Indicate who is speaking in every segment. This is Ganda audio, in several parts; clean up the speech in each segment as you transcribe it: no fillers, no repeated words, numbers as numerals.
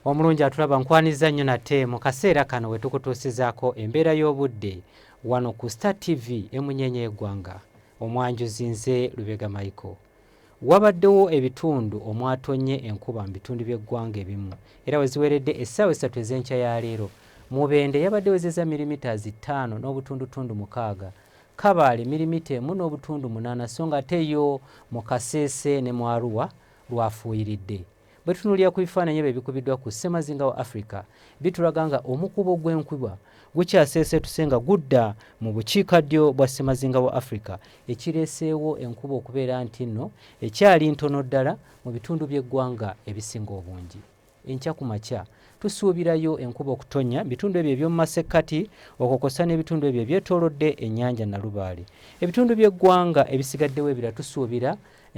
Speaker 1: Omulungi atulaba nkwaniza nnyo nate mu kaseera kano we tukutuusizaako embeera y'obudde wano ku Startv emunyenye eggwanga. Omwanjuzi nze Lubega Michael. Wabaddewo ebitundu omwatonye enkuba mu bitundu by'eggwanga ebimu era we ziweredde essaawa 3 ez'enkya ya leero. Mubende yabadde wezeza milimita 5.6, Kabale milimita 1.8 so nga ate yo mu Kasese ne mu Arua lwafuuyiridde. Bwe tutunuulira ku bifaananyi ebyo ebikubiddwa ku ssemazinga wa Africa bitulaga nga omukubo gw'enkuba gukyaseesetuse nga gudda mu bukiikaddyo bwa ssemazinga wa Africa, ekireeseewo enkuba okubeera nti nno ekyali ntono ddala mu bitundu by'eggwanga ebisinga obungi. Enkya ku makya tusuubirayo enkuba okutonya bitundu ebyo eby'omu masekkati okukosa n'ebitundu ebyo ebyetoolodde ennyanja Nalubaale. Ebitundu by'eggwanga ebisigaddewo ebira tusuubira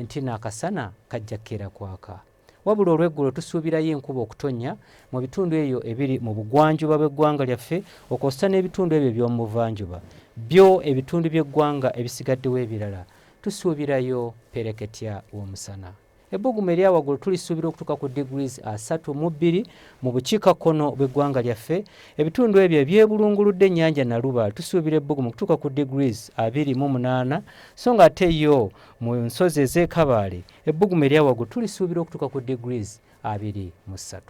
Speaker 1: nti n'akasana kajja kkeera kwaka. Wabula olw'eggulo tusuubirayo enkuba okutonya mu bitundu ebyo ebiri mu bugwanjuba bw'eggwanga lyaffe okukosa n'ebitundu ebyo eby'omu buvanjuba. Byo ebitundu by'eggwanga ebisigaddewo ebirala tusuubirayo pereketya w'omusana. Ebbugumu erya waggulu tulisuubira okutuuka ku degrees 32 mu bukiikakkono bw'eggwanga lyaffe. Ebitundu ebyo ebyebulunguludde ennyanja Nalubaale tusuubira ebbugumu okutuuka ku degrees 28 so nga ate yo mu nsozi ez'e Kabale ebbugumu erya waggulu tulisuubira okutuuka ku degrees 23.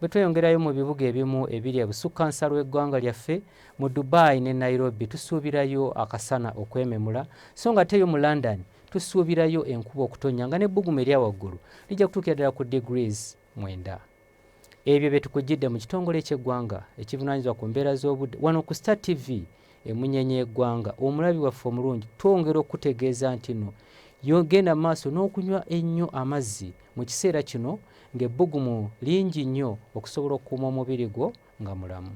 Speaker 1: Bwe tweyongerayo mu bibuga ebimu ebiri ebusukkansalo w'eggwanga lyaffe mu Dubai ne Nairobi tusuubirayo akasana okwememula so nga ate yo mu London tusuubirayo enkuba okutonya nga n'ebbugumu erya waggulu lijja kutuukira ddala ku degrees 9. Ebyo bye tukujjidde mu kitongole ky'eggwanga ekivunaanyizibwa ku mbeera z'obudde wano ku Startv emunyenye eggwanga. Omulabi waffe omulungi twongera okutegeeza nti nno yogenda mu maaso n'okunywa ennyo amazzi mu kiseera kino ng'ebbugumu lingi nnyo okusobola okukuuma omubiri gwo nga mulamu.